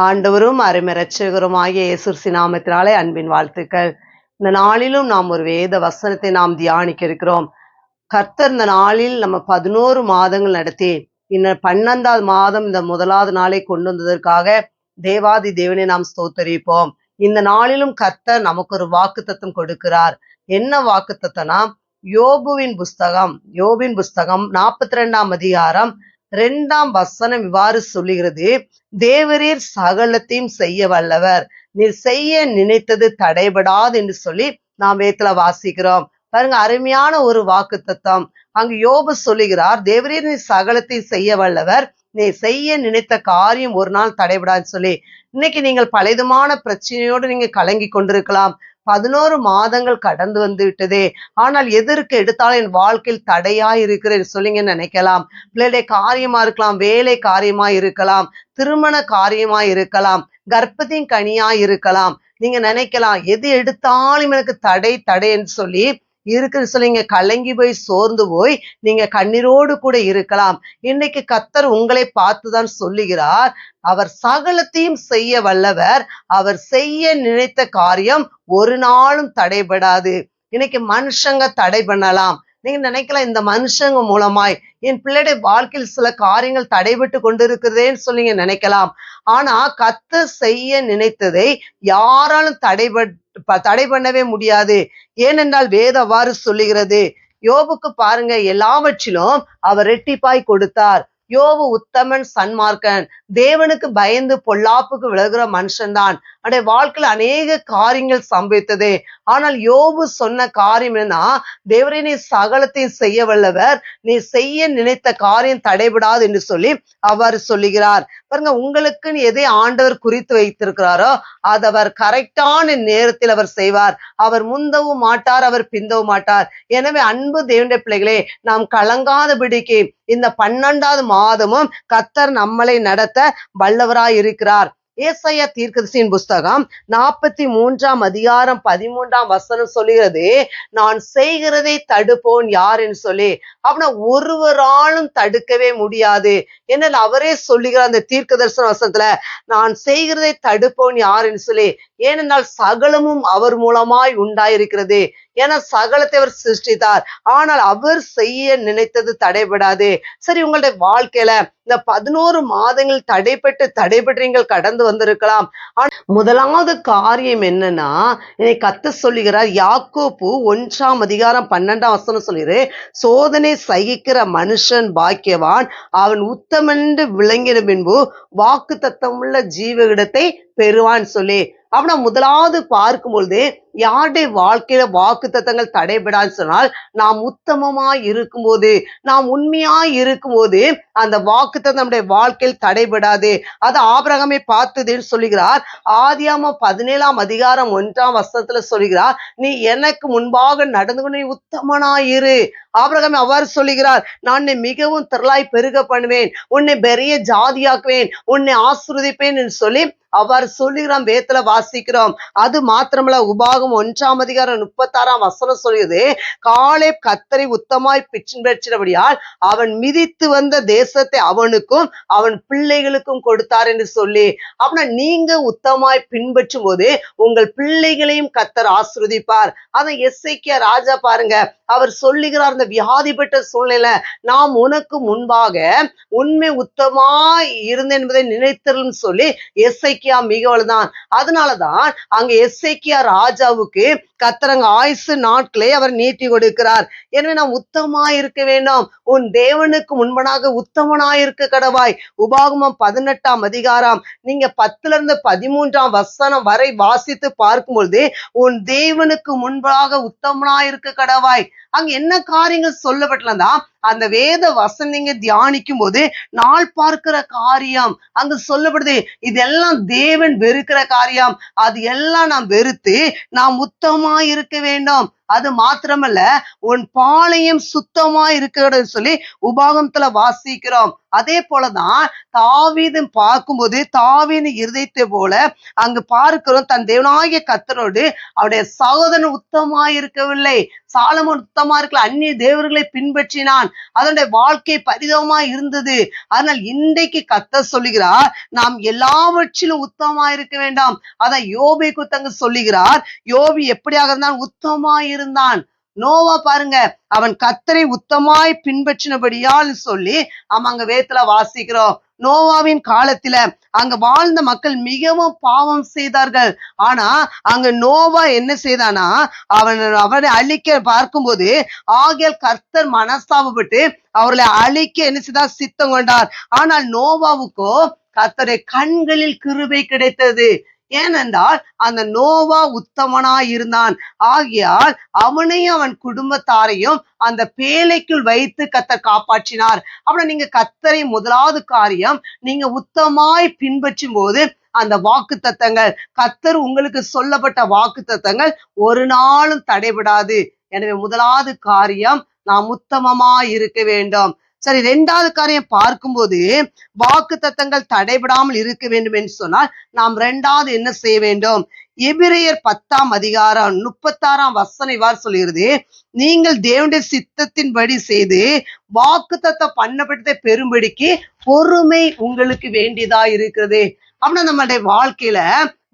ஆண்டவரும் அருமை இரட்சகருமாகிய இயேசு நாமத்தினாலே அன்பின் வாழ்த்துக்கள். இந்த நாளிலும் நாம் ஒரு வேத வசனத்தை நாம் தியானிக்க இருக்கிறோம். கர்த்தர் இந்த நாளில் நம்ம 11 மாதங்கள் நடத்தி இன்னும் 12வது மாதம் இந்த முதலாவது நாளை கொண்டு வந்ததற்காக தேவாதி தேவனை நாம் ஸ்தோத்தரிப்போம். இந்த நாளிலும் கர்த்தர் நமக்கு ஒரு வாக்குத்தத்தம் கொடுக்கிறார். என்ன வாக்குத்தத்தம்னா, யோபின் புஸ்தகம் 42ஆம் அதிகாரம் 2ஆம் வசனம் இவ்வாறு சொல்லுகிறது: தேவரீர் சகலத்தையும் செய்ய வல்லவர், நீர் செய்ய நினைத்தது தடைபடாது என்று சொல்லி நாம் வேதத்துல வாசிக்கிறோம். பாருங்க, அருமையான ஒரு வாக்குத்தத்தம். அங்கு யோபு சொல்லுகிறார், தேவரீர் நீர் சகலத்தையும் செய்ய வல்லவர், நீ செய்ய நினைத்த காரியம் ஒரு நாள் தடைபடாது சொல்லி. இன்னைக்கு நீங்கள் பலவிதமான பிரச்சனையோடு நீங்க கலங்கி கொண்டிருக்கலாம். 11 மாதங்கள் கடந்து வந்து விட்டதே, ஆனால் எதற்கு எடுத்தாலும் என் வாழ்க்கையில் தடையா இருக்கிறேன் சொல்லிங்கன்னு நினைக்கலாம். பிள்ளைடைய காரியமா இருக்கலாம், வேலை காரியமா இருக்கலாம், திருமண காரியமா இருக்கலாம், கர்ப்பத்தின் கனியா இருக்கலாம். நீங்க நினைக்கலாம், எது எடுத்தாலும் எனக்கு தடை தடை என்று சொல்லி இருக்குன்னு சொல்லி நீங்க கலங்கி போய் சோர்ந்து போய் நீங்க கண்ணீரோடு கூட இருக்கலாம். இன்னைக்கு கர்த்தர் உங்களை பார்த்துதான் சொல்லுகிறார், அவர் சகலத்தையும் செய்ய வல்லவர், அவர் செய்ய நினைத்த காரியம் ஒரு நாளும் தடைபடாது. இன்னைக்கு மனுஷங்க தடை பண்ணலாம். நீங்க நினைக்கலாம், இந்த மனுஷங்க மூலமாய் என் பிள்ளைடைய வாழ்க்கையில் சில காரியங்கள் தடைபட்டு கொண்டிருக்கிறதேன்னு சொல்லி நினைக்கலாம். ஆனா கர்த்தர் செய்ய நினைத்ததை யாராலும் தடை பண்ணவே முடியாது. ஏனென்றால் வேதம் அவ்வாறு சொல்லுகிறது. யோபுக்கு பாருங்க, எல்லாவற்றிலும் அவர் ரெட்டிப்பாய் கொடுத்தார். யோபு உத்தமன், சன்மார்க்கன், தேவனுக்கு பயந்து பொல்லாப்புக்கு விலகுற மனுஷன்தான். அவருடைய வாழ்க்கையில் அநேக காரியங்கள் சம்பவித்தது. ஆனால் யோபு சொன்ன காரியம் என்ன? தேவரே நீ சகலத்தையும் செய்ய வல்லவர், நீ செய்ய நினைத்த காரியம் தடைபடாது என்று சொல்லி அவர் சொல்லுகிறார். பாருங்க, உங்களுக்கு எதை ஆண்டவர் குறித்து வைத்திருக்கிறாரோ அது அவர் கரெக்டான நேரத்தில் அவர் செய்வார். அவர் முந்தவும் மாட்டார், அவர் பிந்தவும் மாட்டார். எனவே அன்பு தேவனுடைய பிள்ளைகளே, நாம் கலங்காதபடிக்கு இந்த 12வது மாதமும் கர்த்தர் நம்மளை நடத்த வல்லவராய் இருக்கிறார். ஏசாயா தீர்க்கதரிசியின் புஸ்தகம் 43ஆம் அதிகாரம் 13ஆம் வசனம் சொல்லுகிறது, நான் செய்கிறதை தடுப்போன் யார் என்று சொல்லி. அப்படின்னா ஒருவராலும் தடுக்கவே முடியாது. என்ன அவரே சொல்லுகிறார் அந்த தீர்க்கதரிசன வசனத்துல, நான் செய்கிறதை தடுப்போன் யார் என்று சொல்லி. ஏனென்றால் சகலமும் அவர் மூலமாய் உண்டாயிருக்கிறது. ஏன்னா சகலத்தை அவர் சிருஷ்டித்தார். ஆனால் அவர் செய்ய நினைத்தது தடைபடாது. சரி, உங்களுடைய வாழ்க்கையில இந்த 11 மாதங்கள் தடைபட்டு நீங்கள் கடந்து வந்திருக்கலாம். முதலாவது காரியம் என்னன்னா, கர்த்தர் சொல்லுகிறார், யாக்கோபு 1ஆம் அதிகாரம் 12ஆம் வசனம் சொல்லுகிறது, சோதனை சகிக்கிற மனுஷன் பாக்கியவான், அவன் உத்தமன் விளங்கின பின்பு வாக்கு தத்தமுள்ள ஜீவகிடத்தை பெறுவான் சொல்லி. அப்படின்னா முதலாவது பார்க்கும் பொழுது யாருடைய வாழ்க்கையில வாக்கு தத்தங்கள் தடைபடாது சொன்னால், நாம் உத்தமமாய் இருக்கும்போது, நாம் உண்மையாய் இருக்கும்போது அந்த வாக்கு தத்தம் நம்முடைய வாழ்க்கையில் தடைபடாது. அது ஆபிரகாமை பார்த்ததுன்னு சொல்லுகிறார். ஆதியாகமம் 17ஆம் அதிகாரம் 1ஆம் வசனத்துல சொல்லுகிறார், நீ எனக்கு முன்பாக நடந்து கொண்டு உத்தமனாயிரு. ஆபிரகாமை அவ்வாறு சொல்லுகிறார், நான் உன்னை மிகவும் திரளாய் பெருக பண்ணுவேன், உன்னை பெரிய ஜாதியாக்குவேன், உன்னை ஆசீர்வதிப்பேன் என்று சொல்லி அவர் சொல்லுகிறான். வேதத்துல வாசிக்கிறோம். அது மாத்திரமல்ல, உபாகம் 1ஆம் அதிகாரம் 36ஆம் வசனம் சொல்லுது, காலேப் கர்த்தரை உத்தமாய் பின்பற்றினபடியால் அவன் மிதித்து வந்த தேசத்தை அவனுக்கும் அவன் பிள்ளைகளுக்கும் கொடுத்தார் என்று சொல்லி. அப்படின்னா நீங்க உத்தமாய் பின்பற்றும் போது உங்கள் பிள்ளைகளையும் கர்த்தர் ஆசீர்வதிப்பார். அதை எசேக்கியா ராஜா பாருங்க, அவர் சொல்லுகிறார், இந்த வியாதிப்பட்ட சூழ்நிலையில நாம் உனக்கு முன்பாக உண்மை உத்தமாய் இருந்தேன் என்பதை நினைத்தருன்னு சொல்லி எசேக்கியா மிகவல்தான். அதனாலதான் அங்க எசேக்கியா ராஜாவுக்கு கர்த்தர் ஆயுசு நாட்களை அவர் நீட்டி கொடுக்கிறார். எனவே நாம் உத்தமாய் இருக்க வேண்டும். உன் தேவனுக்கு முன்பனாக உத்தமனாயிருக்க கடவாய். உபாகமம் 18ஆம் அதிகாரம் நீங்க 10லிருந்து 13ஆம் வசனம் வரை வாசித்து பார்க்கும் பொழுது, உன் தேவனுக்கு முன்பாக உத்தமனாயிருக்க கடவாய். அங்க என்ன காரியங்கள் சொல்லப்பட்டதா அந்த வேத வசனம் நீங்க தியானிக்கும் போது நாள் பார்க்கிற காரியம் அங்க சொல்லப்படுது. இதெல்லாம் தேவன் வெறுக்கிற காரியம். அது எல்லாம் நாம் வெறுத்து நாம் உத்தமமாய் இருக்க வேண்டும். அது மாத்திரமல்ல, உன் பாளையம் சுத்தமா இருக்கிறது சொல்லி உபாகமத்துல வாசிக்கிறோம். அதே போலதான் தாவீது பார்க்கும்போது தாவீது இருதயத்தை போல அங்கு பார்க்கிறோம், தன் தேவனாகிய கர்த்தரோடு அவருடைய சகோதரன் உத்தமா இருக்கவில்லை. சாலமோன் உத்தமா இருக்கல, அந்நிய தேவர்களை பின்பற்றினான், அதனுடைய வாழ்க்கை பரிதமா இருந்தது. அதனால் இன்றைக்கு கர்த்தர் சொல்லுகிறார், நாம் எல்லாவற்றிலும் உத்தமா இருக்க வேண்டாம். அதான் யோபை குத்தங்க சொல்லுகிறார், யோபி எப்படியாக இருந்தான்? உத்தமா இருந்தான். நோவா பாருங்க, அவன் கர்த்தரை உத்தமாய் பின்பற்றினபடியால் சொல்லி அங்க வேதத்துல வாசிக்கிறோம். நோவாவின் காலத்துல அங்க வாழ்ந்த மக்கள் மிகவும் பாவம் செய்தார்கள். ஆனா அங்க நோவா என்ன செய்தானா, அவனை அழிக்க பார்க்கும்போது ஆகியால் கர்த்தர் மனஸ்தாபப்பட்டு அவர்களை அழிக்க என்ன செய்தார்? சித்தம் கொண்டார். ஆனால் நோவாவுக்கோ கர்த்தருடைய கண்களில் கிருபை கிடைத்தது. ஏனென்றால் அந்த நோவா உத்தமனாய் இருந்தான். ஆகையால் அவனையும் அவன் குடும்பத்தாரையும் அந்த பேழைக்குள் வைத்து கர்த்தர் காப்பாற்றினார். அப்ப நீங்க கர்த்தரை முதலாவது காரியம் நீங்க உத்தமாய் பின்பற்றும் போது அந்த வாக்கு தத்தங்கள், கர்த்தர் உங்களுக்கு சொல்லப்பட்ட வாக்கு தத்தங்கள் ஒரு நாளும் தடைபடாது. எனவே முதலாவது காரியம் நாம் உத்தமமாய் இருக்க வேண்டும். சரி, இரண்டாவது காரியம் பார்க்கும்போது வாக்கு தத்தங்கள் தடைபடாமல் இருக்க வேண்டும் என்று சொன்னால் நாம் இரண்டாவது என்ன செய்ய வேண்டும்? எபிரேயர் 10ஆம் அதிகாரம் 36ஆம் வசனம் இவ்வாறு சொல்கிறது, நீங்கள் தேவனுடைய சித்தத்தின்படி செய்து வாக்கு தத்தம் பண்ணப்பட்டதை பெறும்படிக்கு பொறுமை உங்களுக்கு வேண்டியதா இருக்கிறது. அப்படின்னா நம்மளுடைய வாழ்க்கையில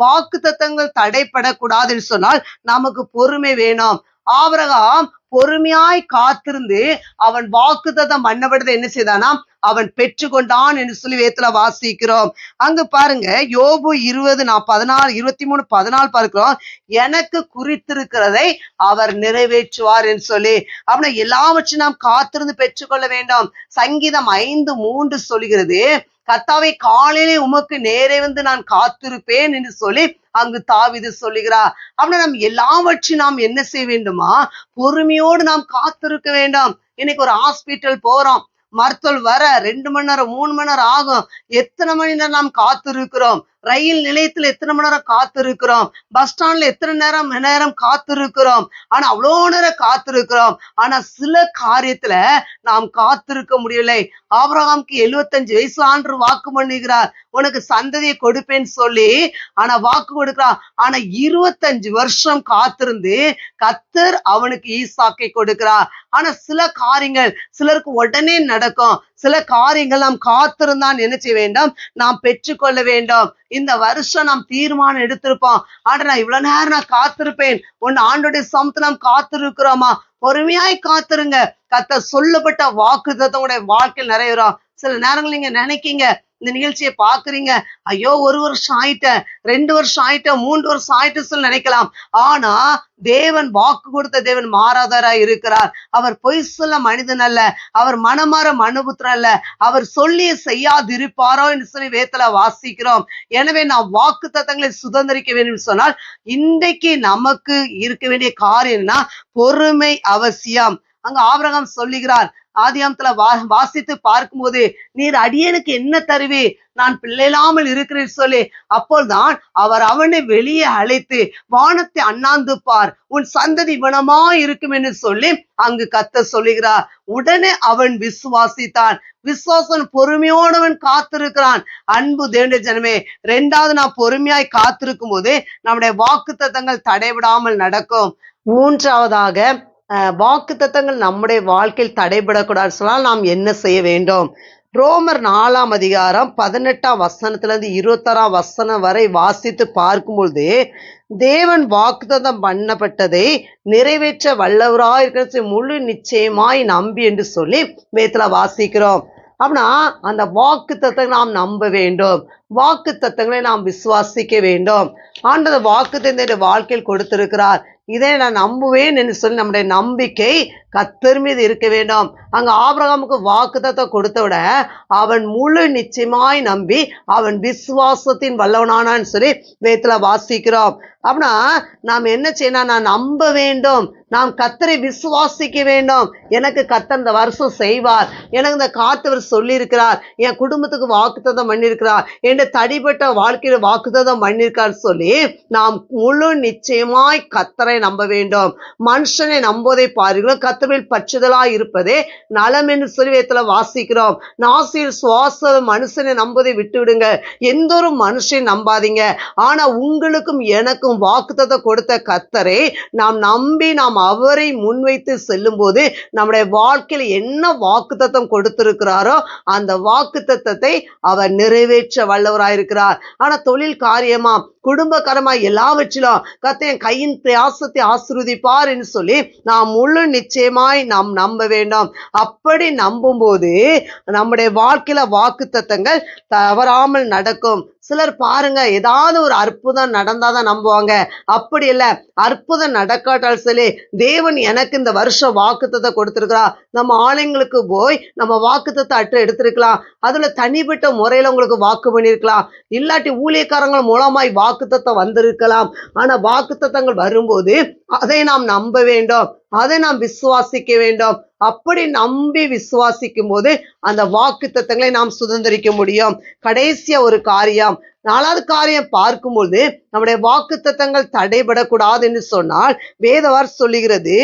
வாக்கு தத்தங்கள் தடைப்படக்கூடாதுன்னு சொன்னால் நமக்கு பொறுமை வேணும். ஆபிரகாம் பொறுமையாய் காத்திருந்து அவன் வாக்குத்தத்தம் பண்ணப்பட்டதை என்ன செய்தானா? அவன் பெற்றுக்கொண்டான் என்று சொல்லி வேதத்துல வாசிக்கிறோம். அங்க பாருங்க, யோபு 23:14 பார்க்கிறோம், எனக்கு குறித்திருக்கிறதை அவர் நிறைவேற்றுவார் என்று சொல்லி. அப்படின்னா எல்லாவற்றையும் நாம் காத்திருந்து பெற்றுக்கொள்ள வேண்டும். சங்கீதம் 5:3 சொல்கிறது, கர்த்தாவை காலையிலே உமக்கு நேரே வந்து நான் காத்திருப்பேன் என்று சொல்லி அங்கு தாவீது சொல்லுகிறார். அப்படின்னா நம்ம எல்லாவற்றையும் நாம் என்ன செய்ய வேண்டுமா? பொறுமையோடு நாம் காத்திருக்க வேண்டும். இன்னைக்கு ஒரு ஹாஸ்பிட்டல் போறோம், மருத்துவர் வர 2 மணி நேரம் 3 மணி நேரம் ஆகும். எத்தனை மணி நேரம் நாம் காத்திருக்கிறோம்? ரயில் நிலையத்துல எத்தனை மணி நேரம் காத்திருக்கிறோம்? பஸ் ஸ்டாண்ட்ல எத்தனை நேரம் காத்திருக்கிறோம்? ஆனா அவ்வளோ நேரம் காத்திருக்கிறோம். ஆனா சில காரியத்துல நாம் காத்திருக்க முடியலை. ஆபிரகாமுக்கு 75 வயசு ஆண்டு வாக்கு பண்ணுகிறார், உனக்கு சந்ததியை கொடுப்பேன்னு சொல்லி. ஆனா வாக்கு கொடுக்கிறார். ஆனா 25 வருஷம் காத்திருந்து கர்த்தர் அவனுக்கு ஈசாக்கை கொடுக்கிறார். ஆனா சில காரியங்கள் சிலருக்கு உடனே நடக்கும். சில காரியங்கள் நாம் காத்திருந்தான் என்ன செய்ய வேண்டும்? நாம் பெற்றுக்கொள்ள வேண்டும். இந்த வருஷம் நாம் தீர்மானம் எடுத்திருப்போம், ஆனா நான் இவ்வளவு நேரம் நான் காத்திருப்பேன். ஆண்டோடைய சமத்துல நாம் காத்திருக்கிறோமா? பொறுமையாய் காத்திருங்க. கர்த்தர் சொல்லப்பட்ட வாக்குத்தத்தம் உடைய வாழ்க்கையில் நிறைவேறும். சில நேரங்கள் நீங்க நினைக்கீங்க, இந்த நிகழ்ச்சியை பாக்குறீங்க, ஐயோ 1 வருஷம் ஆயிட்டேன், 2 வருஷம் ஆயிட்டேன், 3 வருஷம் ஆயிட்டு சொல்லி நினைக்கலாம். ஆனா தேவன் வாக்கு கொடுத்த தேவன் மாறாதராய் இருக்கிறார். அவர் பொய் சொல்ல மனிதன் அல்ல, அவர் மனமாற மனுபுத்திரன் அல்ல, அவர் சொல்லி செய்யாதிருப்பாரோ என்று சொல்லி வேதத்துல வாசிக்கிறோம். எனவே நாம் வாக்கு தத்தங்களை சுதந்திரிக்க வேண்டும் சொன்னால் இன்றைக்கு நமக்கு இருக்க வேண்டிய காரியம்னா பொறுமை அவசியம். அங்க ஆபிரகாம் சொல்லுகிறார், ஆதியாமத்துல வாசித்து பார்க்கும்போது, நீர் அடியனுக்கு என்ன தருவி, நான் பிள்ளை இல்லாமல் இருக்கிறேன் சொல்லி. அப்போதான் அவர் அவனை வெளியே அழைத்து வானத்தை அண்ணாந்து பார், உன் சந்ததி இவனமா இருக்கும் என்று சொல்லி அங்கு கர்த்தர் சொல்லுகிறார். உடனே அவன் விசுவாசித்தான். விசுவாசம் பொறுமையோடவன் காத்திருக்கிறான். அன்பு தேவனுடைய ஜனமே, இரண்டாவது நாம் பொறுமையாய் காத்திருக்கும் போது நம்முடைய வாக்கு தத்தங்கள் தடைவிடாமல் நடக்கும். மூன்றாவதாக வாக்கு தத்தங்கள் நம்முடைய வாழ்க்கையில் தடைபடக்கூடாது சொன்னால் நாம் என்ன செய்ய வேண்டும்? ரோமர் 4ஆம் அதிகாரம் 18ஆம் வசனத்திலிருந்து 26ஆம் வசனம் வரை வாசித்து பார்க்கும்பொழுது, தேவன் வாக்குத்தத்தம் பண்ணப்பட்டதை நிறைவேற்ற வல்லவராயிருக்கிற முழு நிச்சயமாய் நம்பி என்று சொல்லி வேதத்துல வாசிக்கிறோம். அப்படின்னா அந்த வாக்கு தத்தங்களை நாம் நம்ப வேண்டும், வாக்கு தத்தங்களை நாம் விசுவாசிக்க வேண்டும். ஆண்டவர் வாக்கு தத்தத்தை வாழ்க்கையில் கொடுத்திருக்கிறார், இதை நான் நம்புவேன் என்று சொல்லி நம்முடைய நம்பிக்கை கர்த்தர் மீது இருக்க வேண்டும். அங்க ஆபிரகாமுக்கு வாக்குத்தத்தம் கொடுத்தவிட அவன் முழு நிச்சயமாய் நம்பி அவன் விசுவாசத்தின் வல்லவனானான்னு சொல்லி வேதத்துல வாசிக்கிறோம். அப்படின்னா நாம் என்ன செய்யணும்? நான் நம்ப வேண்டும், நாம் கர்த்தரை விசுவாசிக்க வேண்டும். எனக்கு கர்த்தர் இந்த வருஷம் செய்வார், எனக்கு இந்த காத்தவர் சொல்லி இருக்கிறார், என் குடும்பத்துக்கு வாக்குத்தத்தம் பண்ணியிருக்கிறார், என் தனிப்பட்ட வாழ்க்கையில வாக்குத்தத்தம் பண்ணியிருக்கார் சொல்லி நாம் முழு நிச்சயமாய் கர்த்தரை நம்ப வேண்டும். மனுஷனை நம்புவதை பாருங்களோ, கர்த்தரில் பற்றுதலாய் இருப்பதே நலம் என்று சொல்லி வேதத்துல வாசிக்கிறோம். நாசியில் சுவாசம் மனுஷனை நம்புவதை விட்டு விடுங்க, எந்த ஒரு மனுஷனை நம்பாதீங்க. ஆனா உங்களுக்கும் எனக்கும் வாக்குத்தத்தம் கொடுத்த கர்த்தரை நாம் நம்பி நாம் அவரை முன்வைத்து செல்லும் போது நம்முடைய வாழ்க்கையில் என்ன வாக்குத்தத்தம் கொடுத்திருக்கிறாரோ அந்த வாக்குத்தத்தத்தை அவர் நிறைவேற்ற வல்லவராயிருக்கிறார். ஆனா தொழில் காரியமா குடும்பகரமா எல்லாவற்றிலும் கர்த்தர் என் கையின் பிரயாசத்தை ஆசீர்வதிப்பார் என்று சொல்லி நாம் முழு நிச்சயமாய் நாம் நம்ப வேண்டும். அப்படி நம்பும் போது நம்முடைய வாழ்க்கையில வாக்குத்தத்தங்கள் தவறாமல் நடக்கும். சிலர் பாருங்க, ஏதாவது ஒரு அற்புதம் நடந்தாதான் நம்புவாங்க. அப்படி இல்ல, அற்புதம் நடக்காட்டால் சொல்லி தேவன் எனக்கு இந்த வருஷம் வாக்குத்தத்தை கொடுத்திருக்கிறா, நம்ம ஆலயங்களுக்கு போய் நம்ம வாக்குத்தத்தை அட்டை எடுத்திருக்கலாம், அதுல தனிப்பட்ட முறையில உங்களுக்கு வாக்கு பண்ணிருக்கலாம், இல்லாட்டி ஊழியக்காரங்கள் மூலமாய் வாக்குத்தத்தம் வந்திருக்கலாம். ஆனா வாக்குத்தத்தங்கள் வரும்போது அதை நாம் நம்ப வேண்டும், அதை நாம் விசுவாசிக்க வேண்டும். அப்படி நம்பி விசுவாசிக்கும் போது அந்த வாக்குத்தத்தங்களை நாம் சுதந்திரிக்க முடியும். கடைசியா ஒரு காரியம், 4வது காரியம் பார்க்கும்போது நம்முடைய வாக்குத்தத்தங்கள் தடைபடக்கூடாது என்று சொன்னால் வேதவார் சொல்லுகிறது.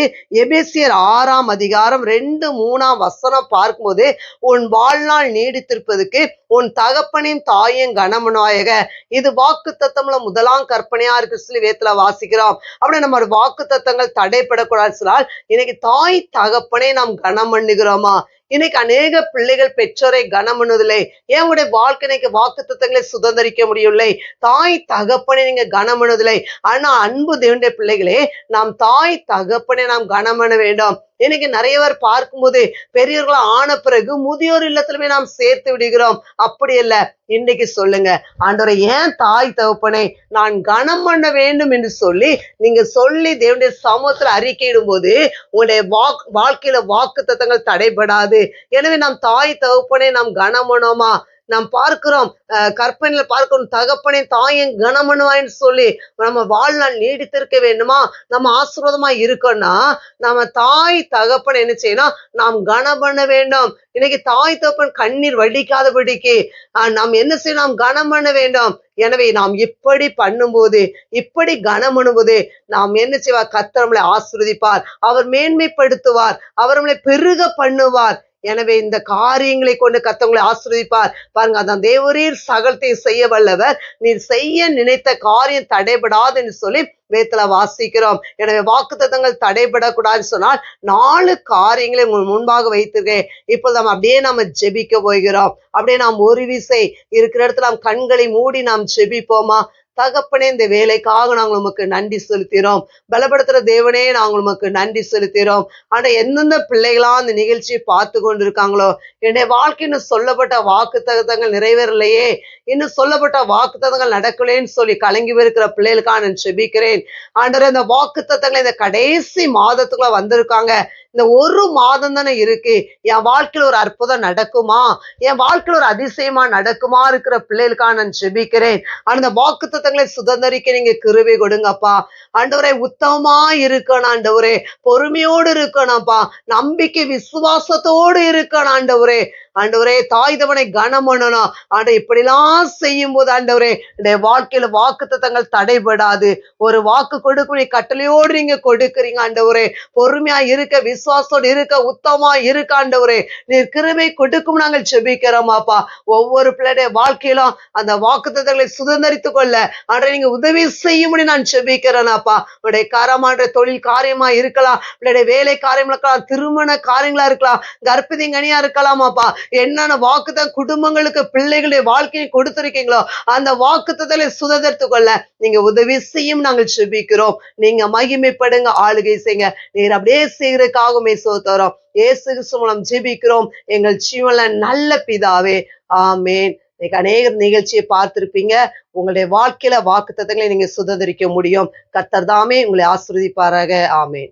எபேசியர் 6ஆம் அதிகாரம் 2-3ஆம் வசனம் பார்க்கும்போது, உன் வாழ்நாள் நீடித்திருப்பதற்கு உன் தகப்பனின் தாயின் கனமனாயக, இது வாக்குத்தத்தம்ல முதலாம் கற்பனையா இருக்கு சொல்லி வேதத்துல வாசிக்கிறோம். அப்படி நம்ம வாக்குத்தத்தங்கள் தடைபடக்கூடாது சொன்னால் இன்னைக்கு தாய் தகப்பனை நாம் கனம் பண்ணுகிறோமா? இன்னைக்கு அநேக பிள்ளைகள் பெற்றோரை கனம் பண்ணுவதில்லை. ஏன் உங்களுடைய வாழ்க்கை வாக்குத்தத்தங்களை சுதந்திரிக்க முடியவில்லை? தாய் தகப்பனை நீங்க கனம் பண்ணுவதில்லை. ஆனா அன்பு தேவனுடைய பிள்ளைகளே, நாம் தாய் தகப்பனை நாம் கனம் பண்ண வேண்டும். இன்னைக்கு நிறைய பேர் பார்க்கும்போது பெரியவர்களா ஆன பிறகு முதியோர் இல்லத்திலுமே நாம் சேர்த்து விடுகிறோம். அப்படி இல்ல, இன்னைக்கு சொல்லுங்க, ஆண்டவரே ஏன் தாய் தகப்பனை நான் கனம் பண்ண வேண்டும் என்று சொல்லி நீங்க சொல்லி தேவனுடைய சமூகத்துல அறிக்கையிடும் போது உங்களுடைய வாழ்க்கையில வாக்குத்தத்தங்கள் தடைபடாது. எனவே நாம் தாய் தகப்பனை நாம் கனம் பண்ணோமா? நாம் பார்க்கிறோம், கற்பனையில பார்க்கிறோம், தகப்பனை தாயின் கனமனுவாயின்னு சொல்லி நம்ம வாழ்நாள் நீடித்திருக்க வேண்டுமா, நம்ம ஆசீர்வாதமா இருக்கோம்னா நம்ம தாய் தகப்பனை என்ன செய்யணும், நாம் கனம் பண்ண வேண்டும். இன்னைக்கு தாய் தகப்பன் கண்ணீர் வடிக்காதபடிக்கு நாம் என்ன செய்யணும், நாம் கனம் பண்ண வேண்டும். எனவே நாம் இப்படி பண்ணும்போது, இப்படி கனம் பண்ணும்போது நாம் என்ன செய்வார், கர்த்தர் நம்மளை ஆசீர்வதிப்பார், அவர் மேன்மைப்படுத்துவார், அவர் நம்மளை பெருக பண்ணுவார். எனவே இந்த காரியங்களை கொண்டு கர்த்தர் ஆசீர்வதிப்பார். பாருங்க, அதான் தேவரீர் சகலத்தை செய்ய வல்லவர், நீர் செய்ய நினைத்த காரியம் தடைபடாது என்று சொல்லி வேதத்துல வாசிக்கிறோம். எனவே வாக்குத்தத்தங்கள் தடைபடக்கூடாதுன்னு சொன்னால் 4 காரியங்களை முன்பாக வைத்திருக்கேன். இப்போ நம்ம ஜெபிக்க போகிறோம். அப்படியே நாம் ஒரு விசை இருக்கிற இடத்துல நாம் கண்களை மூடி நாம் ஜெபிப்போமா? தகப்பனே, இந்த வேலைக்காக நாங்கள் உமக்கு நன்றி செலுத்துகிறோம். பலப்படுத்துற தேவனே, நாங்கள் உமக்கு நன்றி செலுத்துகிறோம். ஆனா எந்தெந்த பிள்ளைகளா அந்த நிகழ்ச்சியை பார்த்து கொண்டு இருக்காங்களோ, என்னுடைய வாழ்க்கைன்னு சொல்லப்பட்ட வாக்குத்தத்தங்கள் நிறைவேறலையே, இன்னும் சொல்லப்பட்ட வாக்குத்தத்தங்கள் நடக்கலேன்னு சொல்லி கலங்கி இருக்கிற பிள்ளைகளுக்காக நான் ஜெபிக்கிறேன். ஆண்டவரே, இந்த வாக்குத்தத்தங்களை இந்த கடைசி மாதத்துக்குள்ள வந்திருக்காங்க. இந்த ஒரு மாதம் தானே இருக்கு, என் வாழ்க்கையில ஒரு அற்புதம் நடக்குமா, என் வாழ்க்கையில ஒரு அதிசயமா நடக்குமா இருக்கிற பிள்ளைகளுக்காக நான் ஜெபிக்கிறேன். அந்த வாக்குத்தத்தங்களை சுதந்திரிக்க நீங்க கிருபை கொடுங்கப்பா. ஆண்டவரே, உத்தமமா இருக்கணும் ஆண்டவரே, பொறுமையோடு இருக்கணும்ப்பா, நம்பிக்கை விசுவாசத்தோடு இருக்கணும் ஆண்டவரே. ஆண்டவரே, தாய் தவனை கனம் பண்ணணும். ஆண்டவர் இப்படிலாம் செய்யும் போது ஆண்டவரே, என்னுடைய வாழ்க்கையில வாக்குத்தத்தங்கள் தடைபடாது. ஒரு வாக்கு கொடுக்கும் கட்டளையோடு நீங்க கொடுக்குறீங்க ஆண்டவரே. பொறுமையா இருக்க, விசுவாசத்தோடு இருக்க, உத்தமமா இருக்க ஆண்டவரே, நீர் கிருபை கொடுக்கும் நாங்கள் ஜெபிக்கிறோமாப்பா. ஒவ்வொரு பிள்ளைடைய வாழ்க்கையிலும் அந்த வாக்குத்தத்தங்களை சுதந்திரித்துக் கொள்ள ஆண்டவரே நீங்க உதவி செய்யும்படி நான் ஜெபிக்கிறேனாப்பா. உடைய காரமான தொழில் காரியமா இருக்கலாம், உடைய வேலை காரியமா இருக்கலாம், திருமண காரியங்களா இருக்கலாம், கர்ப்பதி கனியா இருக்கலாமாப்பா. என்னென்ன வாக்குத்தத்தம் குடும்பங்களுக்கு பிள்ளைகளுடைய வாழ்க்கையை கொடுத்திருக்கீங்களோ அந்த வாக்குத்தத்தங்களை சுதந்திரித்துக் கொள்ள நீங்க உதவி செய்யும் நாங்கள் ஜெபிக்கிறோம். நீங்க மகிமைப்படுங்க, ஆளுகை செய்யுங்க. நீர் அப்படியே செய்யறதுக்காகவே சோதரோம். இயேசு கிறிஸ்து மூலம் ஜெபிக்கிறோம் எங்கள் ஜீவன்ல நல்ல பிதாவே, ஆமேன். அநேக நிகழ்ச்சியை பார்த்திருப்பீங்க. உங்களுடைய வாழ்க்கையில வாக்குத்தத்தங்களை நீங்க சுதந்திரிக்க முடியும். கர்த்தர் தாமே உங்களை ஆசீர்வதிப்பாராக. ஆமேன்.